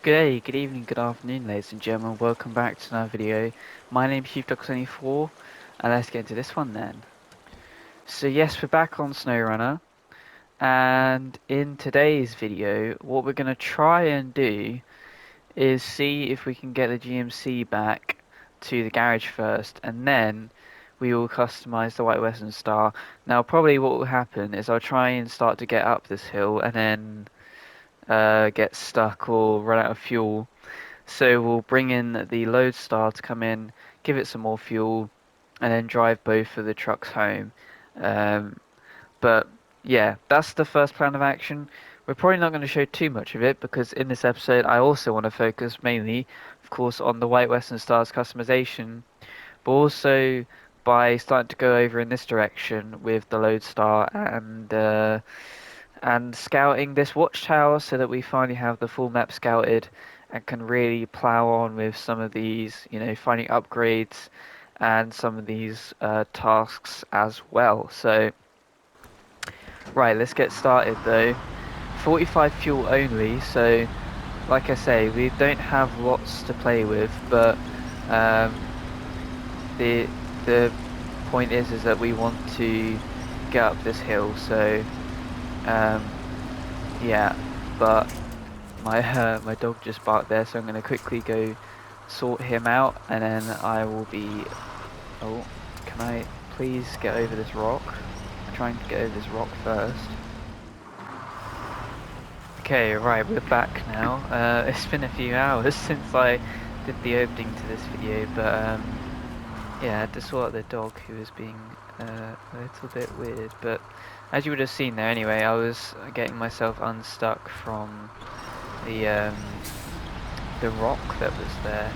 Good day, good evening, good afternoon, ladies and gentlemen. Welcome back to another video. My name is Chief24, and let's get into this one then. So yes, we're back on SnowRunner, and in today's video, what we're going to try and do is see if we can get the GMC back to the garage first, and then we will customize the White Western Star. Now, probably what will happen is I'll try and start to get up this hill, and then get stuck or run out of fuel. So we'll bring in the Loadstar to come in, give it some more fuel, and then drive both of the trucks home. Um, but yeah, that's the first plan of action. We're probably not going to show too much of it because in this episode I also want to focus mainly, of course, on the White Western Stars customization, but also by starting to go over in this direction with the Loadstar and scouting this watchtower so that we finally have the full map scouted and can really plow on with some of these, finding upgrades and some of these tasks as well. So, right, let's get started though. 45 fuel only, so like I say, we don't have lots to play with, but um, the the point is that we want to get up this hill, so um, yeah, but my dog just barked there, so I'm going to quickly go sort him out, and then I will be... Oh, can I please get over this rock? I'm trying to get over this rock first. Okay, right, we're back now. It's been a few hours since I did the opening to this video, but yeah, I had to sort out the dog who was being a little bit weird, but as you would have seen there anyway, I was getting myself unstuck from the rock that was there,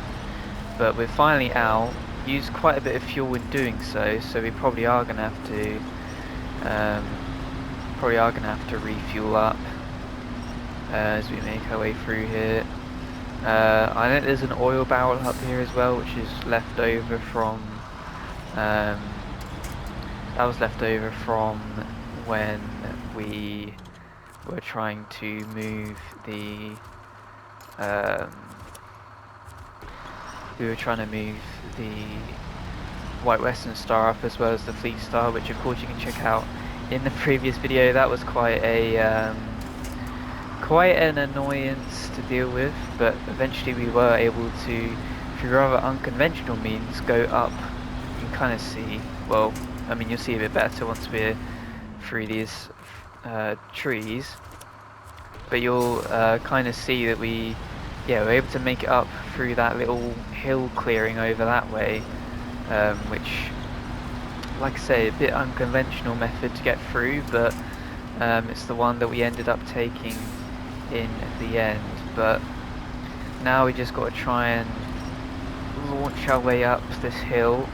but we're finally out. Used quite a bit of fuel in doing so, so we probably are gonna have to refuel up as we make our way through here. I know there's an oil barrel up here as well, which is left over from that was left over from when we were trying to move the White Western Star up as well as the Fleet Star, which of course you can check out in the previous video. That was quite an annoyance to deal with, but eventually we were able to, through rather unconventional means, go up. You can kind of see, well, I mean you'll see a bit better once we're through these trees, but you'll kind of see that we're able to make it up through that little hill clearing over that way, which, like I say, a bit unconventional method to get through, but it's the one that we ended up taking in the end. But now we just got to try and launch our way up this hill.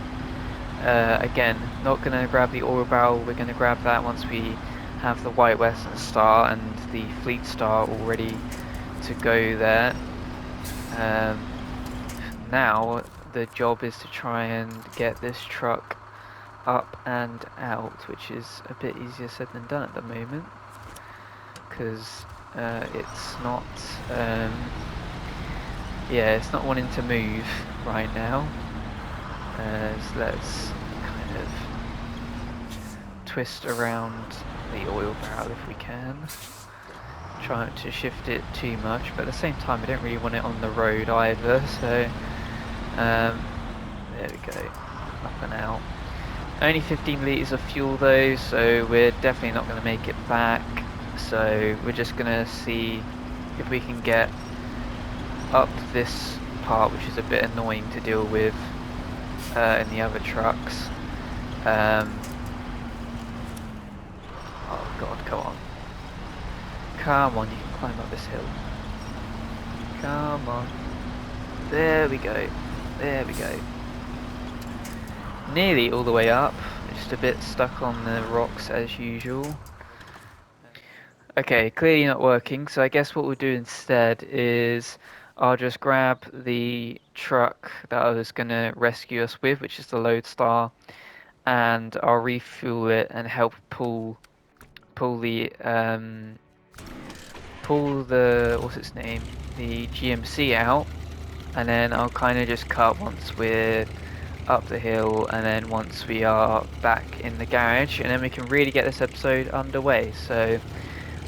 Again, not going to grab the oil barrel, we're going to grab that once we have the White Western Star and the Fleet Star all ready to go there. Now the job is to try and get this truck up and out, which is a bit easier said than done at the moment, because it's not it's not wanting to move right now. So let's kind of twist around the oil barrel if we can. Try not to shift it too much, but at the same time I don't really want it on the road either, so there we go, up and out. Only 15 litres of fuel though, so we're definitely not going to make it back, so we're just going to see if we can get up this part, which is a bit annoying to deal with in the other trucks. Oh god, come on. Come on, you can climb up this hill. Come on. There we go. There we go. Nearly all the way up. Just a bit stuck on the rocks as usual. Okay, clearly not working, so I guess what we'll do instead is I'll just grab the truck that I was going to rescue us with, which is the Loadstar, and I'll refuel it and help pull the pull the, what's its name, the GMC out, and then I'll kind of just cut once we're up the hill, and then once we are back in the garage, and then we can really get this episode underway. So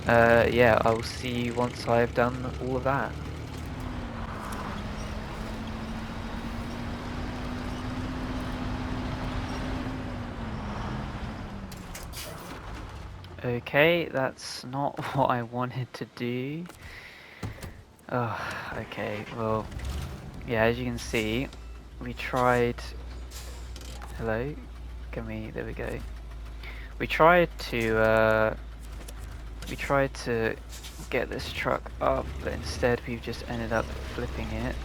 yeah, I'll see you once I've done all of that. Okay, that's not what I wanted to do. Oh, okay, well, yeah, as you can see, we tried... Hello? There we go. We tried to get this truck up, but instead we've just ended up flipping it.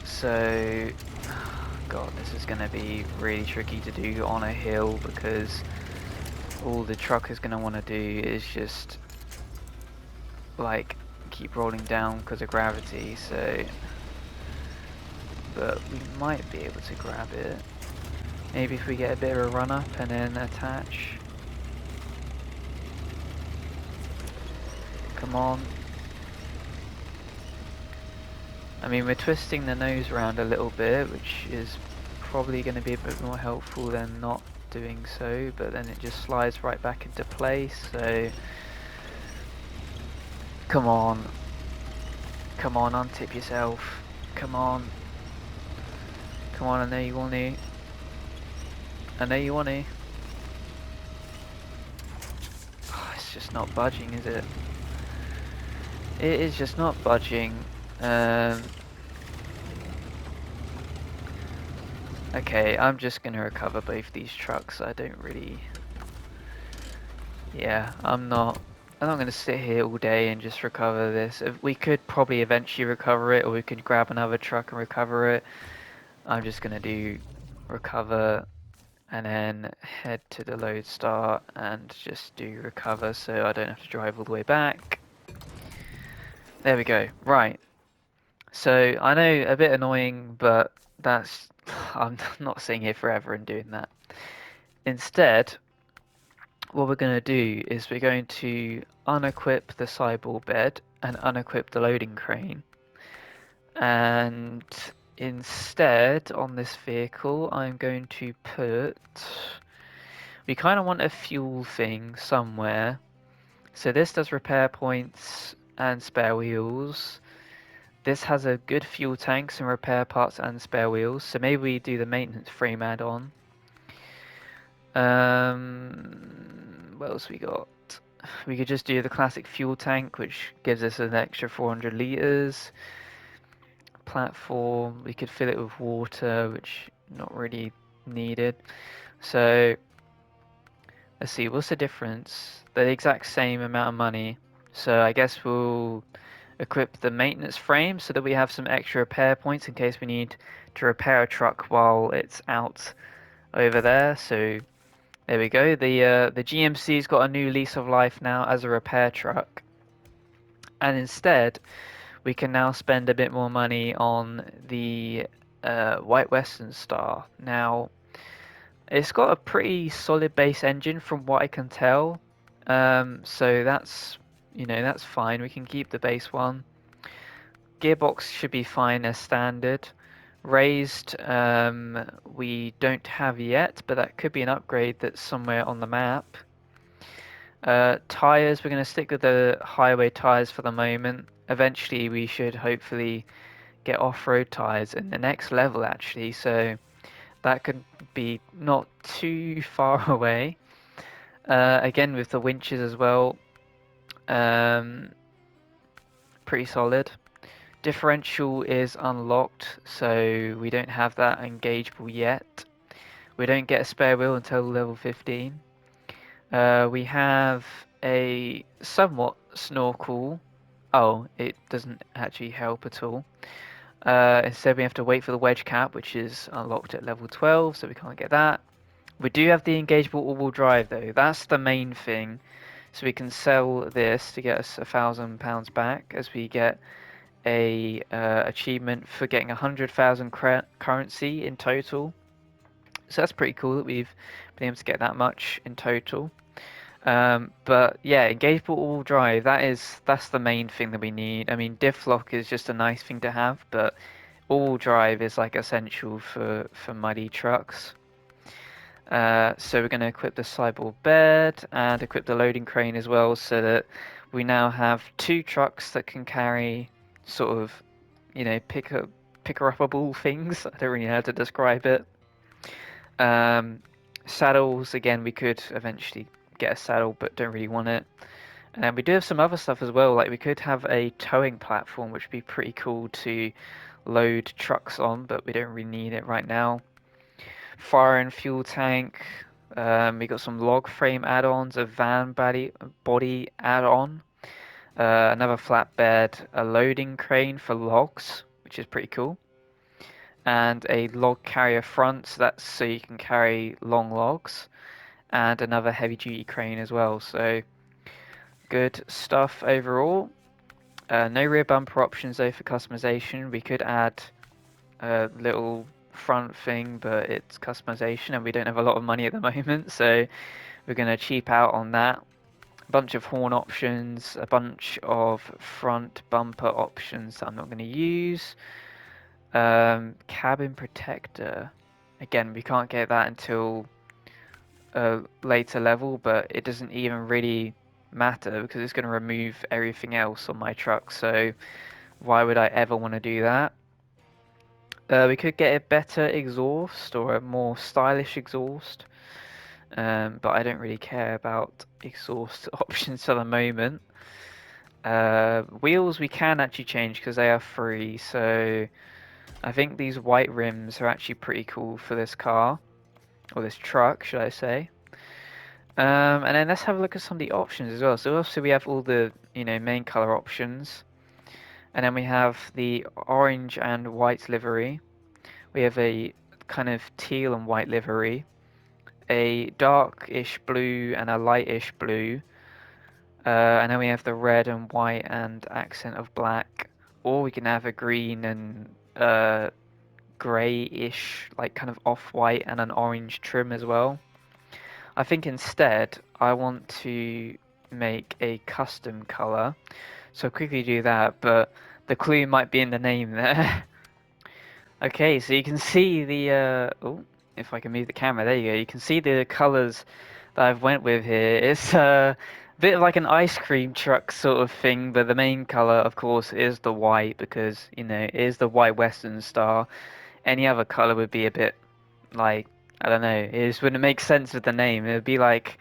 So, God, this is going to be really tricky to do on a hill, because all the truck is going to want to do is just like keep rolling down because of gravity. So, but we might be able to grab it. Maybe if we get a bit of a run up and then attach. Come on. I mean, we're twisting the nose around a little bit, which is probably going to be a bit more helpful than not doing so, but then it just slides right back into place. So come on, come on, untip yourself, come on, come on, I know you want to, I know you want to. Oh, it's just not budging, is it? It is just not budging. Okay, I'm just gonna recover both these trucks. I don't really... Yeah, I'm not gonna sit here all day and just recover this. We could probably eventually recover it, or we could grab another truck and recover it. I'm just gonna do recover and then head to the Loadstar and just do recover, so I don't have to drive all the way back. There we go. Right. So I know, a bit annoying, but that's... I'm not sitting here forever and doing that. Instead, what we're going to do is we're going to unequip the sidewall bed and unequip the loading crane. And instead, on this vehicle, I'm going to put... We kind of want a fuel thing somewhere. So this does repair points and spare wheels. This has a good fuel tank, some repair parts and spare wheels. So maybe we do the maintenance frame add-on. What else we got? We could just do the classic fuel tank, which gives us an extra 400 liters. Platform, we could fill it with water, which not really needed. So let's see, what's the difference? They're the exact same amount of money. So I guess we'll equip the maintenance frame so that we have some extra repair points in case we need to repair a truck while it's out over there. So there we go. The GMC's got a new lease of life now as a repair truck. And instead, we can now spend a bit more money on the White Western Star. Now, it's got a pretty solid base engine from what I can tell. So that's, that's fine. We can keep the base one. Gearbox should be fine as standard. Raised, we don't have yet, but that could be an upgrade that's somewhere on the map. Tires, we're going to stick with the highway tires for the moment. Eventually, we should hopefully get off-road tires in the next level, actually. So that could be not too far away. Again, with the winches as well, pretty solid. Differential is unlocked, so we don't have that engageable yet. We don't get a spare wheel until level 15. We have a somewhat snorkel. Oh, it doesn't actually help at all. Instead, we have to wait for the wedge cap, which is unlocked at level 12, so we can't get that. We do have the engageable all-wheel drive, though. That's the main thing. So we can sell this to get us £1,000 back, as we get a achievement for getting 100,000 currency in total. So that's pretty cool that we've been able to get that much in total. But yeah, engageable all drive, that's the main thing that we need. I mean, diff lock is just a nice thing to have, but all drive is like essential for muddy trucks. So we're going to equip the sideboard bed and equip the loading crane as well, so that we now have two trucks that can carry sort of, picker upable things. I don't really know how to describe it. Um, Saddles, again, we could eventually get a saddle, but don't really want it. And we do have some other stuff as well, like we could have a towing platform, which would be pretty cool to load trucks on, but we don't really need it right now. Fire and fuel tank. We got some log frame add-ons, a van body add-on, another flatbed, a loading crane for logs, which is pretty cool, and a log carrier front, so that's so you can carry long logs, and another heavy-duty crane as well. So good stuff overall. No rear bumper options though for customization. We could add a little front thing, but it's customization and we don't have a lot of money at the moment, so we're going to cheap out on that. A bunch of horn options, a bunch of front bumper options that I'm not going to use. Cabin protector. Again, we can't get that until a later level, but it doesn't even really matter because it's going to remove everything else on my truck, so why would I ever want to do that? We could get a better exhaust or a more stylish exhaust, but I don't really care about exhaust options for the moment. Wheels we can actually change because they are free, so I think these white rims are actually pretty cool for this car, or this truck, should I say. And then let's have a look at some of the options as well. So also we have all the, main color options, and then we have the orange and white livery. We have a kind of teal and white livery, a darkish blue and a lightish blue, and then we have the red and white and accent of black, or we can have a green and greyish, like kind of off-white and an orange trim as well. I think instead I want to make a custom color, so I'll quickly do that, but the clue might be in the name there. Okay, so you can see the oh, if I can move the camera, there you go. You can see the colors that I've went with here. It's a bit of like an ice cream truck sort of thing, but the main color, of course, is the white because, it is the white Western Star. Any other color would be a bit like, I don't know, it just wouldn't make sense with the name. It would be like,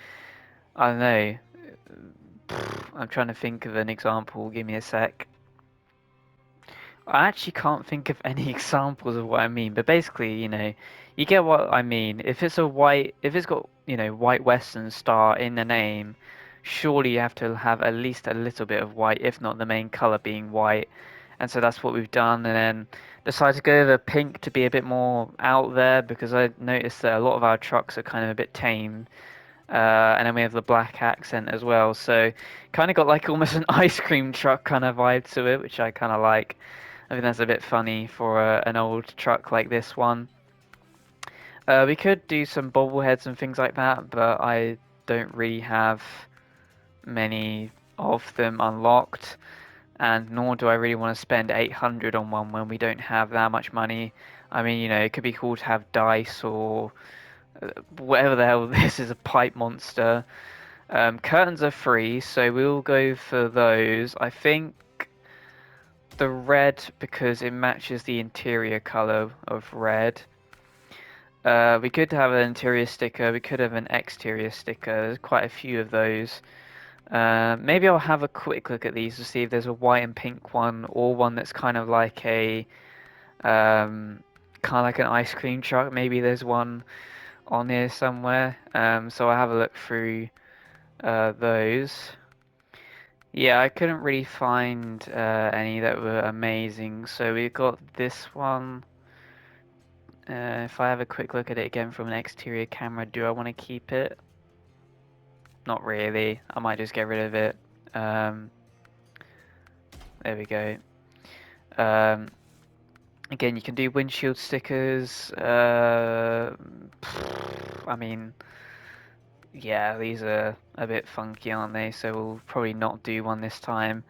I don't know. I'm trying to think of an example. Give me a sec. I actually can't think of any examples of what I mean, but basically, you get what I mean. If it's got, white Western Star in the name, surely you have to have at least a little bit of white, if not the main color being white. And so that's what we've done, and then decided to go with pink to be a bit more out there because I noticed that a lot of our trucks are kind of a bit tame. And then we have the black accent as well, so kind of got like almost an ice cream truck kind of vibe to it, which I kind of like. I think that's a bit funny for an old truck like this one. We could do some bobbleheads and things like that, but I don't really have many of them unlocked, and nor do I really want to spend 800 on one when we don't have that much money. I mean, it could be cool to have dice or whatever the hell this is, a pipe monster. Curtains are free, so we'll go for those. I think the red because it matches the interior color of red. We could have an interior sticker, we could have an exterior sticker, there's quite a few of those. Maybe I'll have a quick look at these to see if there's a white and pink one, or one that's kind of like an ice cream truck. Maybe there's one on here somewhere. So I'll have a look through those. Yeah, I couldn't really find any that were amazing. So we've got this one. If I have a quick look at it again from an exterior camera, do I want to keep it? Not really. I might just get rid of it. There we go. Again, you can do windshield stickers. I mean, yeah, these are a bit funky, aren't they? So we'll probably not do one this time.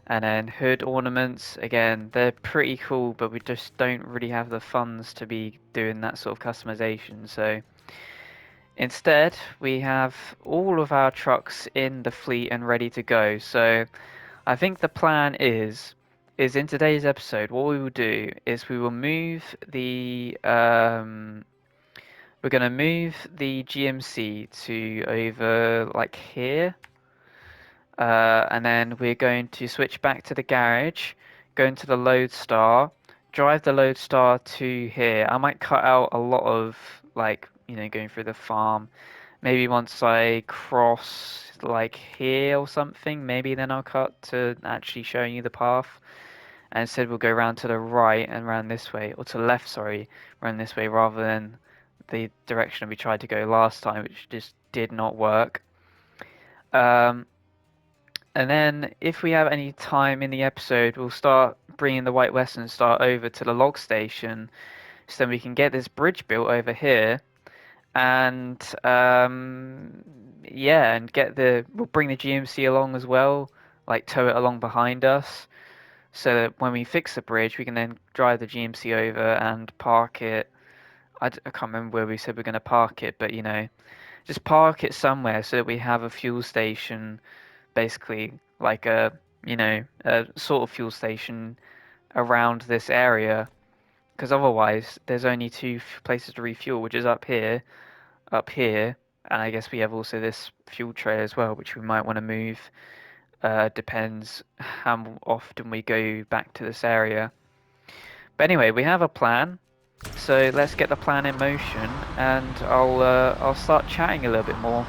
And then hood ornaments, again, they're pretty cool, but we just don't really have the funds to be doing that sort of customization. So instead, we have all of our trucks in the fleet and ready to go. So I think the plan is in today's episode, what we will do is we will move the we're gonna move the GMC to over like here, and then we're going to switch back to the garage, go into the Loadstar, drive the Loadstar to here. I might cut out a lot of like going through the farm. Maybe once I cross like here or something, maybe then I'll cut to actually showing you the path. And instead we'll go around to the right and round this way, or to the left, sorry, round this way rather than the direction we tried to go last time, which just did not work. Um, and then if we have any time in the episode, we'll start bringing the White Western Star over to the log station, so then we can get this bridge built over here, and yeah, and we'll bring the GMC along as well, like tow it along behind us, so that when we fix the bridge, we can then drive the GMC over and park it. I can't remember where we said we're going to park it, but just park it somewhere so that we have a fuel station, basically like a sort of fuel station around this area. Because otherwise, there's only two places to refuel, which is up here, and I guess we have also this fuel tray as well, which we might want to move. Depends how often we go back to this area. But anyway, we have a plan. So let's get the plan in motion, and I'll start chatting a little bit more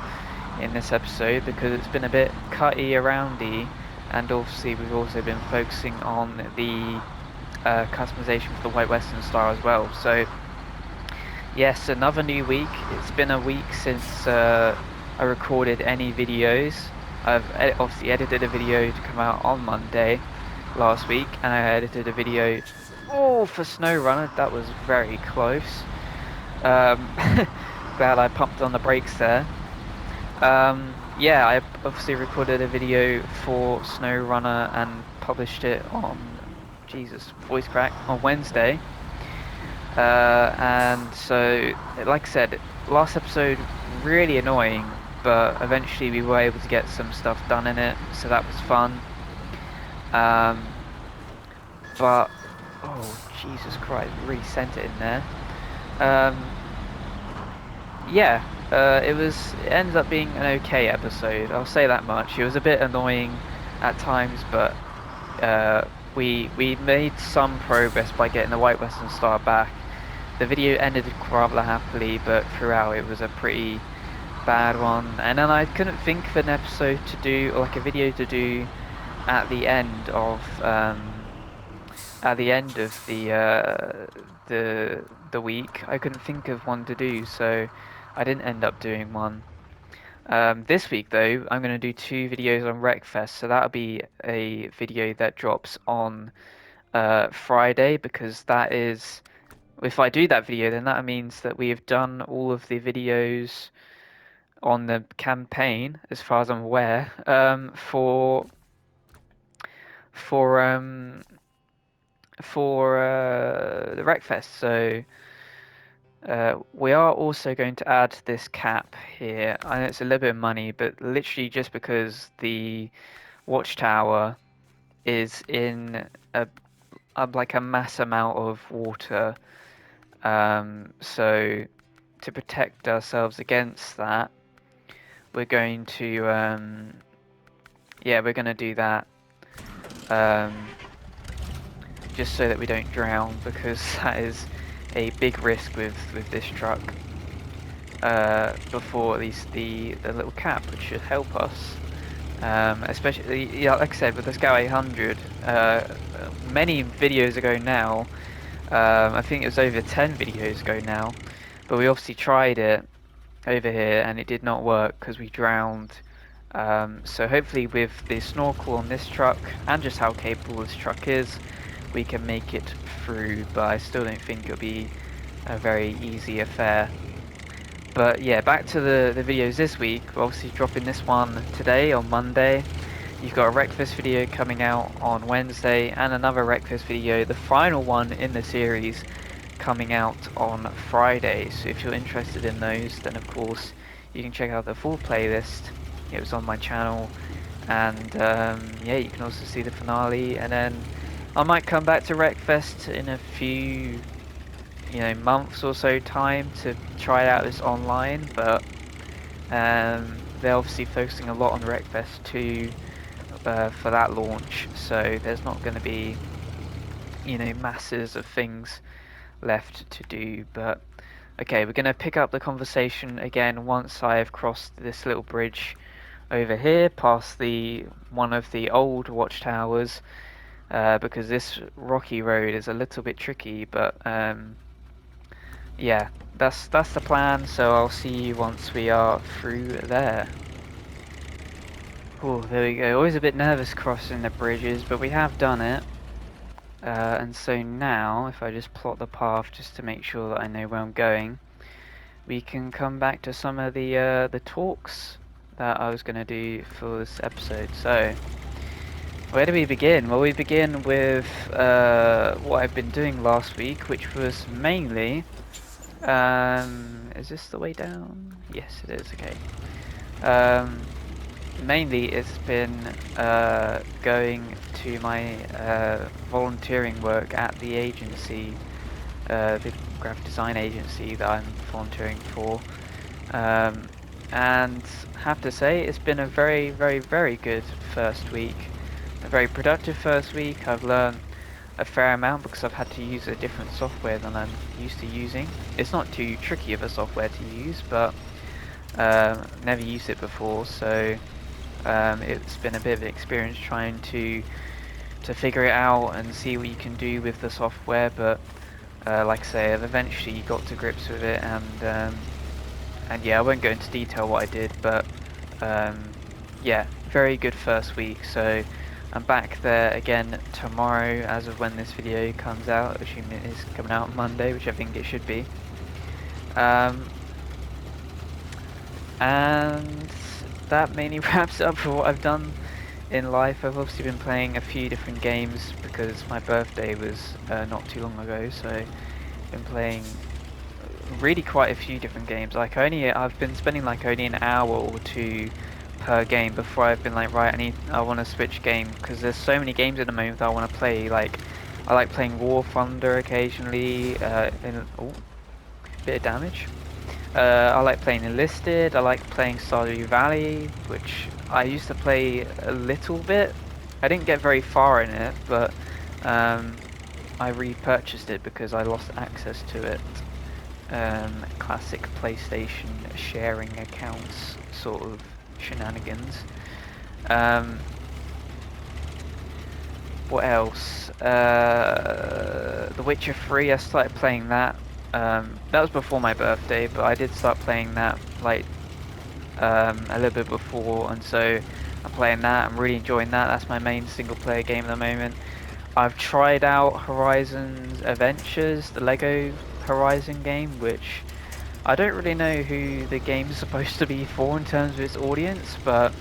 in this episode because it's been a bit cutty aroundy, and obviously we've also been focusing on the customization for the White Western Star as well. So yes, another new week. It's been a week since I recorded any videos. I've obviously edited a video to come out on Monday last week, and I edited a video for SnowRunner. That was very close. Glad I pumped on the brakes there. Yeah, I obviously recorded a video for SnowRunner and published it on, Jesus, voice crack, on Wednesday. And so, like I said, last episode really annoying, but eventually we were able to get some stuff done in it, so that was fun. But oh Jesus Christ, really sent it in there. Yeah, it ended up being an okay episode. I'll say that much. It was a bit annoying at times, but we made some progress by getting the White Western Star back. The video ended rather happily, but throughout it was a pretty bad one. And then I couldn't think of an episode to do, or like a video to do at the end of the week. I couldn't think of one to do, so I didn't end up doing one. This week though, I'm going to do 2 videos on Wreckfest, so that'll be a video that drops on Friday, because that is, if I do that video, then that means that we have done all of the videos on the campaign, as far as I'm aware, for the Wreckfest. So we are also going to add this cap here. I know it's a little bit of money, but literally just because the watchtower is in like a mass amount of water. So to protect ourselves against that, we're going to yeah, we're going to do that. Just so that we don't drown, because that is a big risk with this truck. Before at least the little cap, which should help us. Especially, yeah, like I said, with the Scout 800, many videos ago now, I think it was over 10 videos ago now, but we obviously tried it over here and it did not work because we drowned. So hopefully with the snorkel on this truck and just how capable this truck is, we can make it through, but I still don't think it'll be a very easy affair. But yeah, back to the videos this week. We're obviously dropping this one today on Monday. You've got a Wreckfest video coming out on Wednesday and another Wreckfest video, the final one in the series, coming out on Friday. So if you're interested in those, then of course you can check out the full playlist. It was on my channel, and yeah, you can also see the finale. And then I might come back to Wreckfest in a few, months or so time to try out this online, but they're obviously focusing a lot on Wreckfest 2 for that launch, so there's not going to be, masses of things left to do. But okay, we're going to pick up the conversation again once I've crossed this little bridge over here past the one of the old watchtowers, because this rocky road is a little bit tricky, but yeah, that's the plan. So I'll see you once we are through there. Oh, there we go. Always a bit nervous crossing the bridges, but we have done it. And so now, if I just plot the path just to make sure that I know where I'm going, we can come back to some of the talks that I was going to do for this episode. So, where do we begin? Well, we begin with what I've been doing last week, which was mainly... is this the way down? Yes, it is. Okay. Mainly it's been going to my volunteering work at the agency, the graphic design agency that I'm volunteering for, and have to say it's been a very, very, very good first week, a very productive first week. I've learned a fair amount because I've had to use a different software than I'm used to using. It's not too tricky of a software to use, but never used it before, so it's been a bit of an experience trying to figure it out and see what you can do with the software. But like I say, I've eventually got to grips with it, and yeah, I won't go into detail what I did, but yeah, very good first week. So I'm back there again tomorrow, as of when this video comes out, assuming it is coming out on Monday, which I think it should be. And that mainly wraps up for what I've done in life. I've obviously been playing a few different games because my birthday was not too long ago, so I've been playing really quite a few different games. I've been spending like only an hour or two per game before I've been like, right, I want to switch game, because there's so many games at the moment that I want to play. Like, I like playing War Thunder occasionally, bit of damage. I like playing Enlisted, I like playing Stardew Valley, which I used to play a little bit. I didn't get very far in it, but I repurchased it because I lost access to it. Classic PlayStation sharing accounts sort of shenanigans. What else? The Witcher 3, I started playing that. That was before my birthday, but I did start playing that like a little bit before, and so I'm playing that. I'm really enjoying that. That's my main single player game at the moment. I've tried out Horizon's Adventures, the Lego Horizon game, which I don't really know who the game's supposed to be for in terms of its audience, but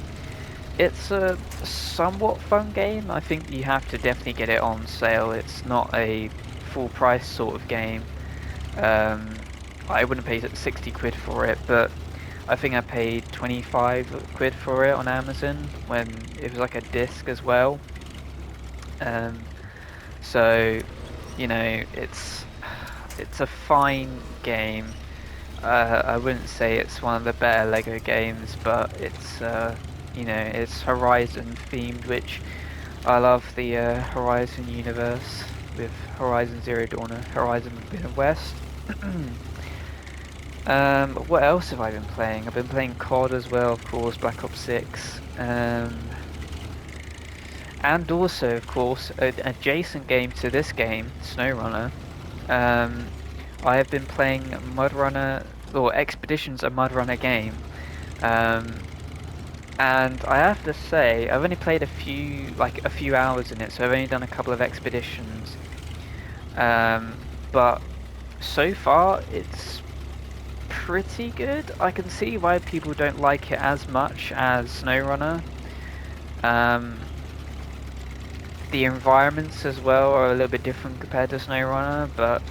it's a somewhat fun game. I think you have to definitely get it on sale. It's not a full price sort of game. I wouldn't pay 60 quid for it, but I think I paid 25 quid for it on Amazon when it was like a disc as well. So, it's a fine game. I wouldn't say it's one of the better Lego games, but it's it's Horizon themed, which I love the Horizon universe with Horizon Zero Dawn and Horizon Forbidden West. What else have I been playing? I've been playing COD as well, of course, Black Ops 6. And also, of course, an adjacent game to this game, SnowRunner. I have been playing MudRunner, or Expeditions, a MudRunner game. And I have to say, I've only played a few hours in it, so I've only done a couple of expeditions. But so far, it's pretty good. I can see why people don't like it as much as SnowRunner. Um, the environments as well are a little bit different compared to SnowRunner, but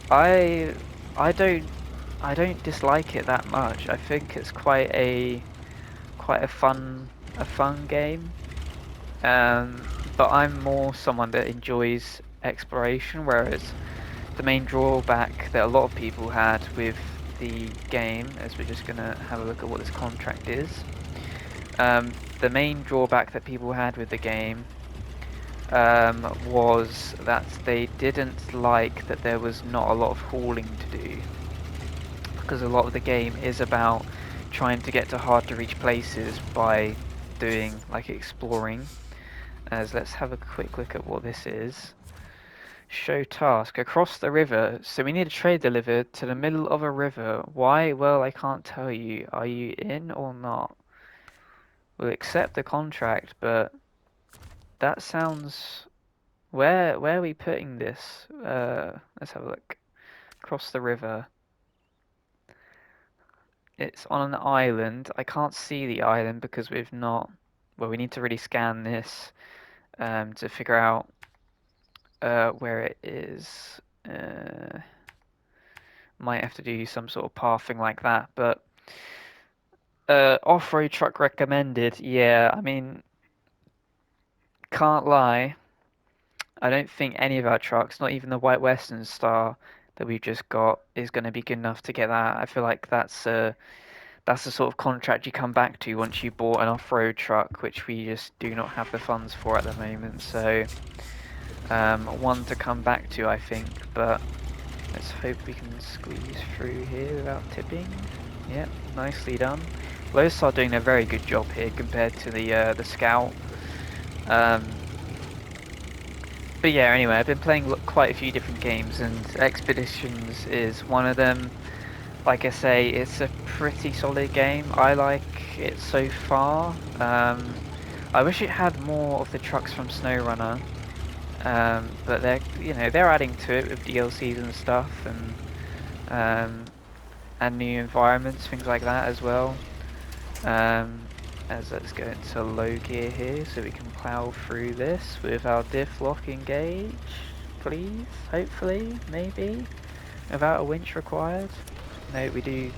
I I don't I don't dislike it that much. I think it's quite a fun game. But I'm more someone that enjoys exploration, whereas the main drawback that a lot of people had with the game, as we're just gonna have a look at what this contract is. The main drawback that people had with the game was that they didn't like that there was not a lot of hauling to do, because a lot of the game is about trying to get to hard to reach places by doing like exploring. As let's have a quick look at what this is. Show task across the river. So we need a trade delivered to the middle of a river. Why? Well, I can't tell you. Are you in or not? We'll accept the contract, but that sounds. Where are we putting this? Let's have a look. Across the river. It's on an island. I can't see the island because we've not. Well, we need to really scan this to figure out where it is. Might have to do some sort of pathing like that, but off-road truck recommended. Yeah, I mean, can't lie. I don't think any of our trucks, not even the White Western Star that we've just got, is going to be good enough to get that. I feel like that's the sort of contract you come back to once you bought an off-road truck, which we just do not have the funds for at the moment. So, one to come back to, I think. But let's hope we can squeeze through here without tipping. Yep, nicely done. Loadstar doing a very good job here compared to the Scout. But yeah, anyway, I've been playing quite a few different games, and Expeditions is one of them. Like I say, it's a pretty solid game. I like it so far. I wish it had more of the trucks from SnowRunner, but they're adding to it with DLCs and stuff, and new environments, things like that as well. As let's go into low gear here so we can plow through this with our diff lock engaged, please, hopefully, maybe, without a winch required. No, we do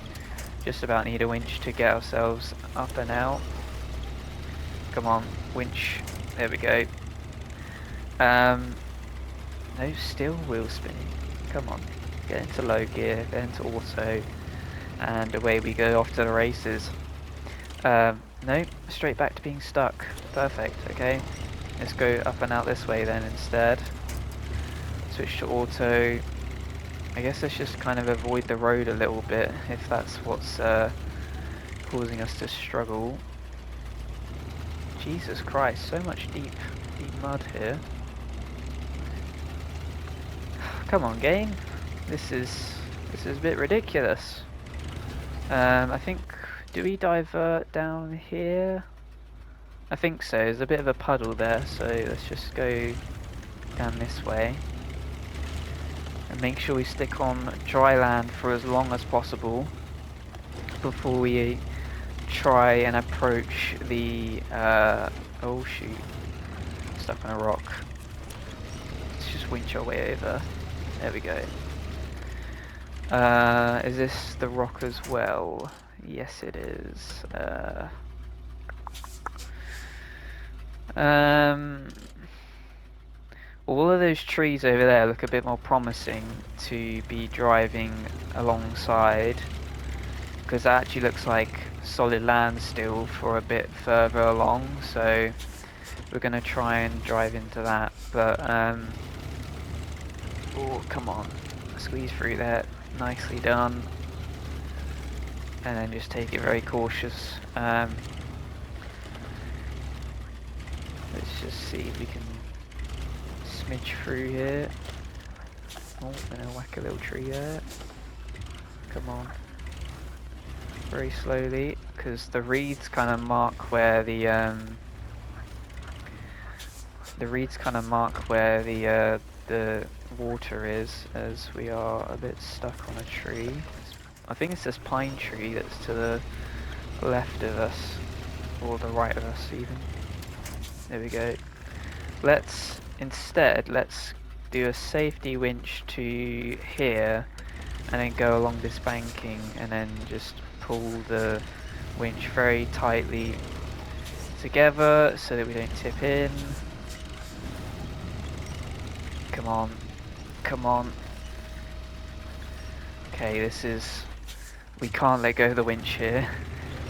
just about need a winch to get ourselves up and out. Come on, winch, there we go. No still wheel spinning, come on, get into low gear, get into auto, and away we go off to the races. No, straight back to being stuck. Perfect, okay. Let's go up and out this way then instead. Switch to auto. I guess let's just kind of avoid the road a little bit, if that's what's causing us to struggle. Jesus Christ, so much deep mud here. Come on, game. This is a bit ridiculous. I think, do we divert down here? I think so. There's a bit of a puddle there, so let's just go down this way. And make sure we stick on dry land for as long as possible before we try and approach the... oh shoot. Stuck on a rock. Let's just winch our way over. There we go. Is this the rock as well? Yes, it is. All of those trees over there look a bit more promising to be driving alongside, because that actually looks like solid land still for a bit further along, so we're going to try and drive into that. But oh, come on, squeeze through that. Nicely done. And then just take it very cautious. Let's just see if we can smidge through here. Oh, gonna whack a little tree there. Come on. Very slowly, because the reeds kind of mark where the water is, as we are a bit stuck on a tree. Let's I think it's this pine tree that's to the left of us, or the right of us even. There we go. Let's do a safety winch to here, and then go along this banking, and then just pull the winch very tightly together so that we don't tip in. Come on, come on. Okay, we can't let go of the winch here,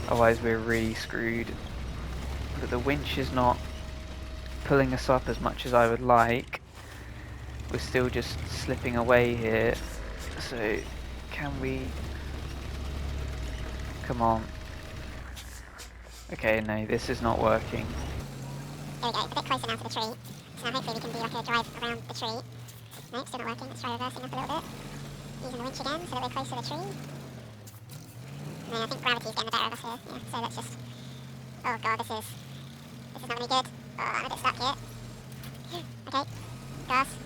otherwise we're really screwed. But the winch is not pulling us up as much as I would like. We're still just slipping away here. So, can we... Come on. Okay, no, this is not working. There we go, it's a bit closer now to the tree. So now hopefully we can do like a drive around the tree. No, still not working. Let's try reversing up a little bit. Using the winch again so that we're close to the tree. And then I think gravity's getting the better of us here. Yeah, so let's just... Oh god, this is not gonna be good. Oh, I'm a bit stuck here. Okay.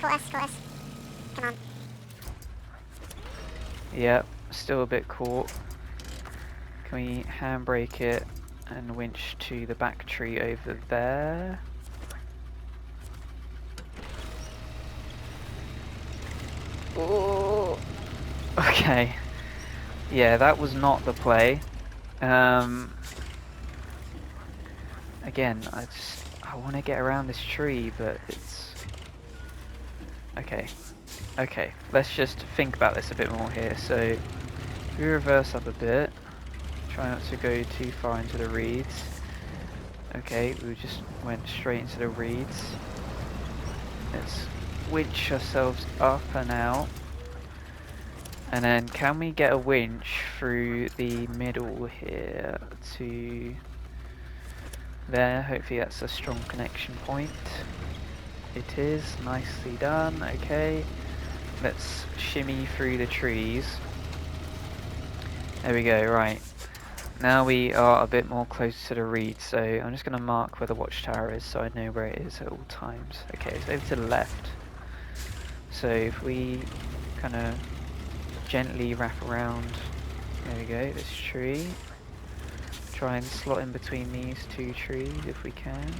Caught us. Come on. Yep, still a bit caught. Can we handbrake it and winch to the back tree over there? Oh, okay. Yeah, that was not the play. Again, I want to get around this tree, but it's... Okay. Okay, let's just think about this a bit more here. So, if we reverse up a bit, try not to go too far into the reeds. Okay, we just went straight into the reeds. Let's winch ourselves up and out. And then can we get a winch through the middle here to there? Hopefully that's a strong connection point. It is, nicely done, okay. Let's shimmy through the trees. There we go, right. Now we are a bit more close to the reed, so I'm just going to mark where the watchtower is so I know where it is at all times. Okay, it's over to the left. So if we kind of gently wrap around, there we go, this tree. Try and slot in between these two trees if we can.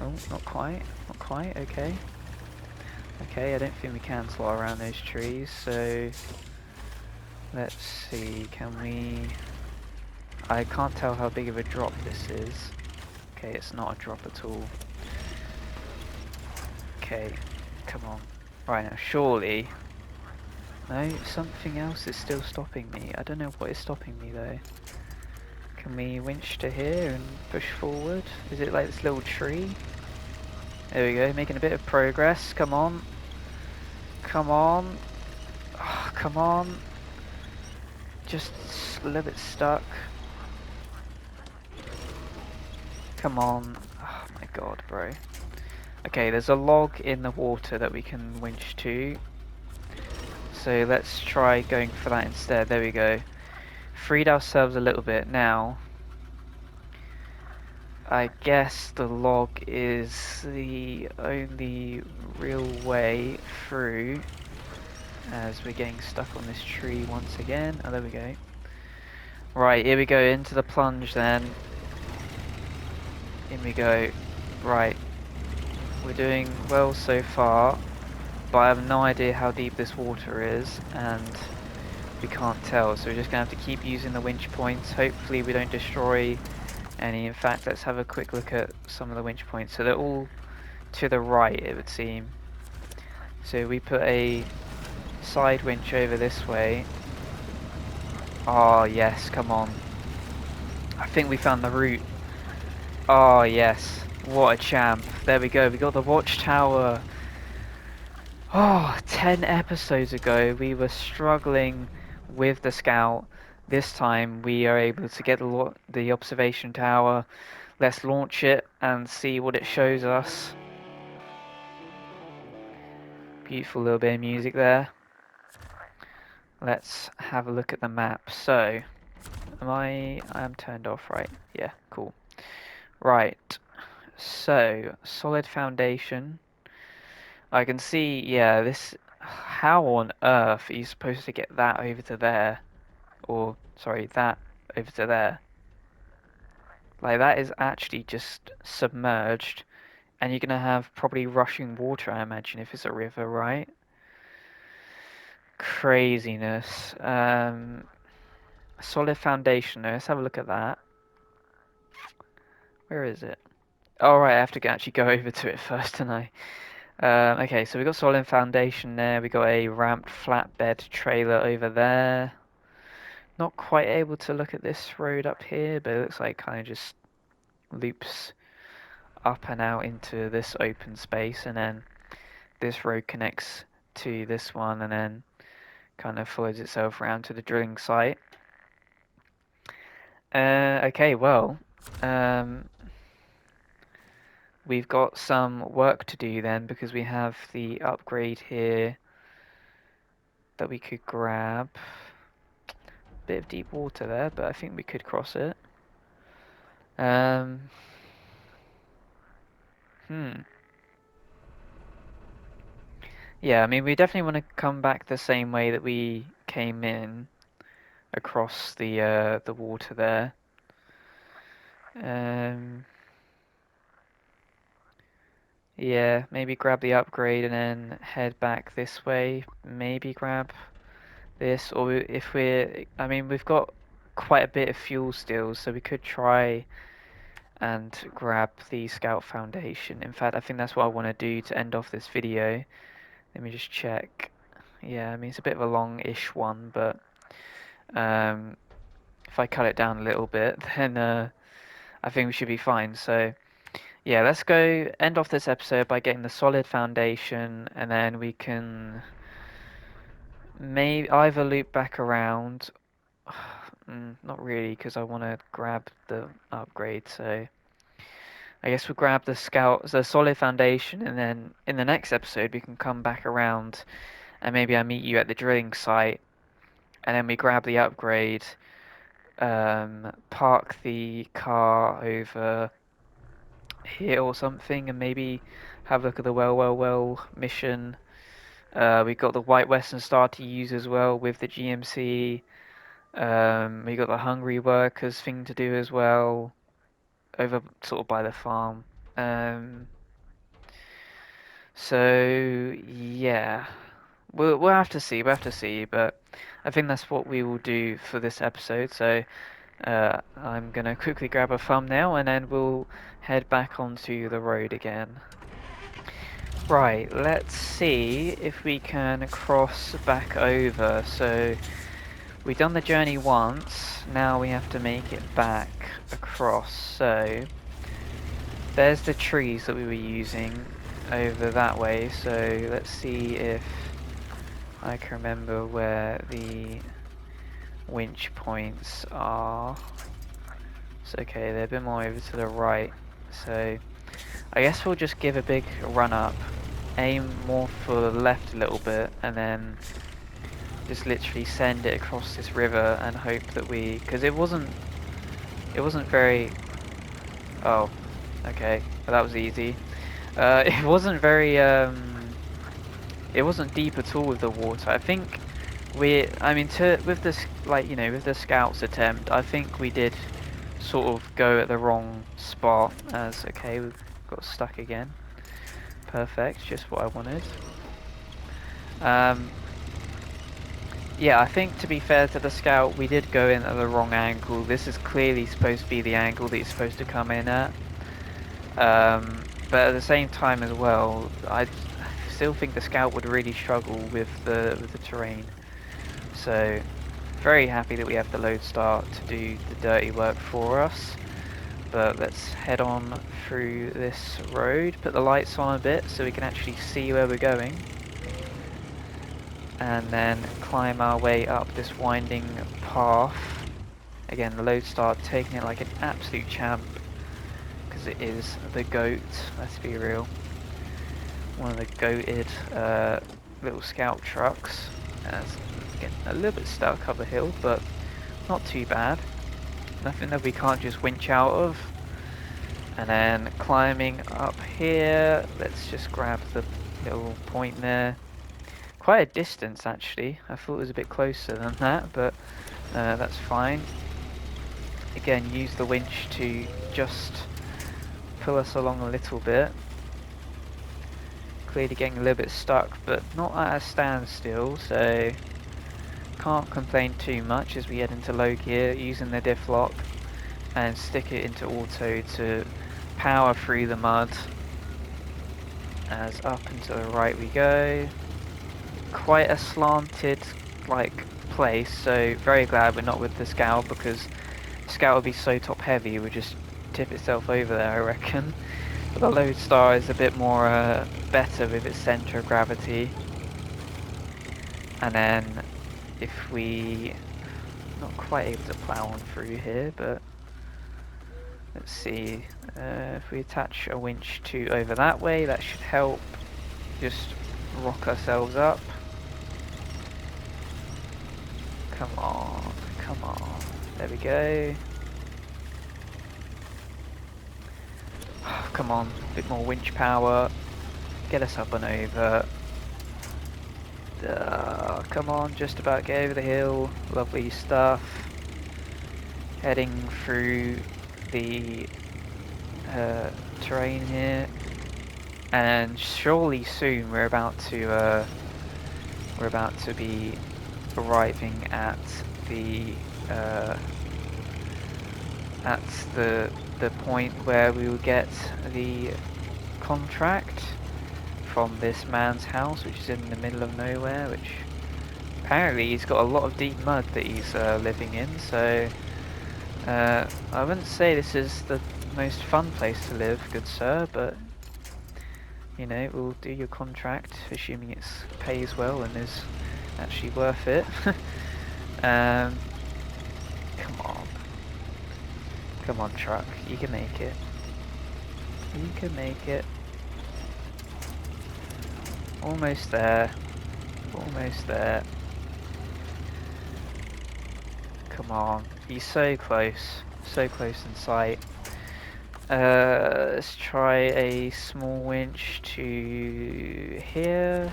Oh, not quite, okay. Okay, I don't think we can slot around those trees, so let's see, can we... I can't tell how big of a drop this is. Okay, it's not a drop at all. Okay, come on. Right now, surely... No, something else is still stopping me. I don't know what is stopping me though. Can we winch to here and push forward? Is it like this little tree? There we go, making a bit of progress. Come on. Come on. Oh, come on. Just a little bit stuck. Come on. Oh my god, bro. Okay, there's a log in the water that we can winch to. So let's try going for that instead. There we go. Freed ourselves a little bit. Now, I guess the log is the only real way through, as we're getting stuck on this tree once again. Oh, there we go. Right, here we go, into the plunge then. In we go. Right. We're doing well so far, but I have no idea how deep this water is, and we can't tell, so we're just going to have to keep using the winch points. Hopefully we don't destroy any. In fact, let's have a quick look at some of the winch points. So they're all to the right, it would seem. So we put a side winch over this way. Oh yes, come on. I think we found the route. Oh yes, what a champ. There we go, we got the watchtower. Oh, 10 episodes ago we were struggling with the scout. This time we are able to get the observation tower. Let's launch it and see what it shows us. Beautiful little bit of music there. Let's have a look at the map. So, I am turned off, right? Yeah, cool. Right, so, solid foundation. I can see, yeah, this How on earth are you supposed to get that over to there? Or, sorry, that over to there? Like, that is actually just submerged, and you're gonna have probably rushing water, I imagine, if it's a river, right? Craziness. Solid foundation, though. Let's have a look at that. Where is it? Oh, right, I have to actually go over to it first, don't I? Okay, so we got solid foundation there. We got a ramped flatbed trailer over there. Not quite able to look at this road up here, but it looks like kind of just loops up and out into this open space, and then this road connects to this one, and then kind of follows itself around to the drilling site. Okay, well, um, we've got some work to do then because we have the upgrade here that we could grab. Bit of deep water there, but I think we could cross it. Um, hmm. Yeah, I mean, we definitely want to come back the same way that we came in across the water there. Um, yeah, maybe grab the upgrade and then head back this way. Maybe grab this, or if I mean, we've got quite a bit of fuel still, so we could try and grab the Scout Foundation. In fact, I think that's what I want to do to end off this video. Let me just check. Yeah, I mean, it's a bit of a long-ish one, but if I cut it down a little bit, then I think we should be fine. So, yeah, let's go end off this episode by getting the solid foundation, and then we can maybe either loop back around. Not really, because I want to grab the upgrade. So, I guess we'll grab the solid foundation, and then in the next episode we can come back around, and maybe I meet you at the drilling site, and then we grab the upgrade, park the car over here or something, and maybe have a look at the well mission. We got the White Western Star to use as well with the GMC. We got the Hungry Workers thing to do as well, over sort of by the farm. Um, so yeah, we'll have to see. We'll have to see, but I think that's what we will do for this episode. So I'm gonna quickly grab a thumbnail and then we'll head back onto the road again. Right, let's see if we can cross back over. So we've done the journey once, now we have to make it back across. So there's the trees that we were using over that way, so let's see if I can remember where the winch points are. So okay, they're a bit more over to the right, so I guess we'll just give a big run up, aim more for the left a little bit, and then just literally send it across this river and hope that because it wasn't very, oh, okay, well, that was easy. It wasn't very, it wasn't deep at all with the water. I think I mean, with this, like, you know, with the scouts attempt, I think we did sort of go at the wrong spot. Okay, we've got stuck again. Perfect, just what I wanted. Yeah, I think to be fair to the scout, we did go in at the wrong angle. This is clearly supposed to be the angle that you're supposed to come in at. But at the same time as well, I still think the scout would really struggle with the terrain. So, very happy that we have the Loadstar to do the dirty work for us. But let's head on through this road, put the lights on a bit so we can actually see where we're going. And then climb our way up this winding path. Again, the Loadstar taking it like an absolute champ, because it is the GOAT, let's be real. One of the goated little scout trucks. It's getting a little bit stuck up the hill, but not too bad. Nothing that we can't just winch out of. And then climbing up here, let's just grab the little point there. quite a distance actually. I thought it was a bit closer than that, but that's fine. Again, use the winch to just pull us along a little bit. Clearly getting a little bit stuck, but not at a standstill, so can't complain too much as we head into low gear, using the diff lock and stick it into auto to power through the mud. As up and to the right we go. Quite a slanted like place, so very glad we're not with the scout, because scout would be so top heavy it would just tip itself over there, I reckon. But the Loadstar is a bit more better with its centre of gravity. And then if we not quite able to plough on through here, but let's see, if we attach a winch to over that way, that should help just rock ourselves up. Come on, come on. There we go. Come on, a bit more winch power. Get us up and over. Come on, just about get over the hill. Lovely stuff. Heading through the terrain here, and surely soon we're about to be arriving at the at the point where we will get the contract from this man's house, which is in the middle of nowhere, which apparently he's got a lot of deep mud that he's living in, so I wouldn't say this is the most fun place to live, good sir, but you know, we'll do your contract, assuming it pays well and is actually worth it. Come on. Come on, truck, you can make it. You can make it. Almost there. Almost there. Come on. He's so close. So close in sight. Let's try a small winch to here.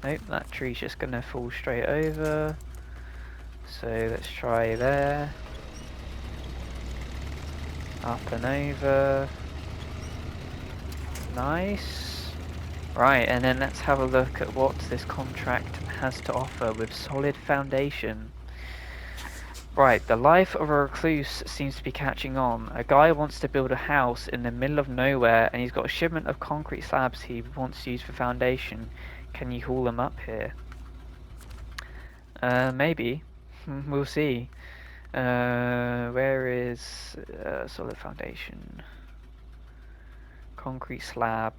Nope, that tree's just gonna fall straight over. So let's try there. Up and over. Nice. Right, and then let's have a look at what this contract has to offer with solid foundation. Right, the life of a recluse seems to be catching on. A guy wants to build a house in the middle of nowhere, and he's got a shipment of concrete slabs he wants to use for foundation. Can you haul them up here? Maybe. We'll see. Where is solid foundation? Concrete slab.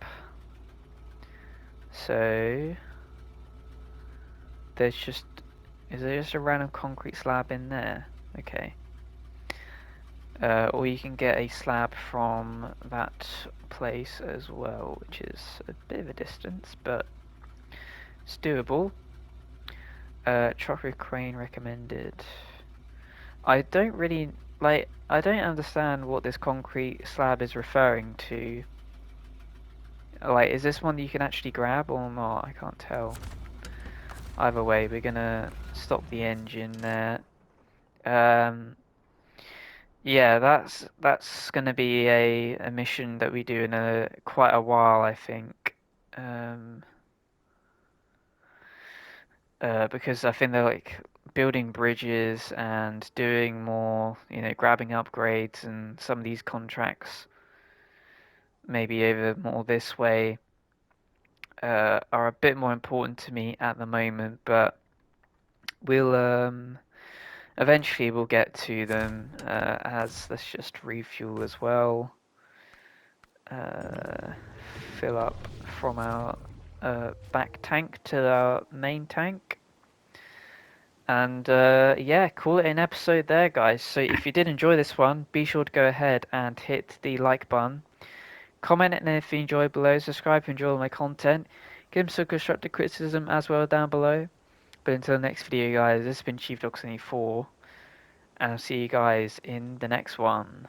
So there's just, is there just a random concrete slab in there? Okay. Or you can get a slab from that place as well, which is a bit of a distance, but it's doable. Trucker crane recommended. I don't really, like, I don't understand what this concrete slab is referring to. Like, is this one you can actually grab or not? I can't tell. Either way, we're gonna stop the engine there. Yeah, that's gonna be a mission that we do in quite a while, I think. Because I think they're like building bridges and doing more, you know, grabbing upgrades, and some of these contracts maybe over more this way are a bit more important to me at the moment, but we'll eventually we'll get to them. As let's just refuel as well. Uh, Fill up from our back tank to our main tank. And yeah, call it an episode there, guys. So if you did enjoy this one, be sure to go ahead and hit the like button. Comment if you enjoyed below. Subscribe if you enjoy all my content. Give some constructive criticism as well down below. But until the next video, guys, this has been Chief Dog 74, and I'll see you guys in the next one.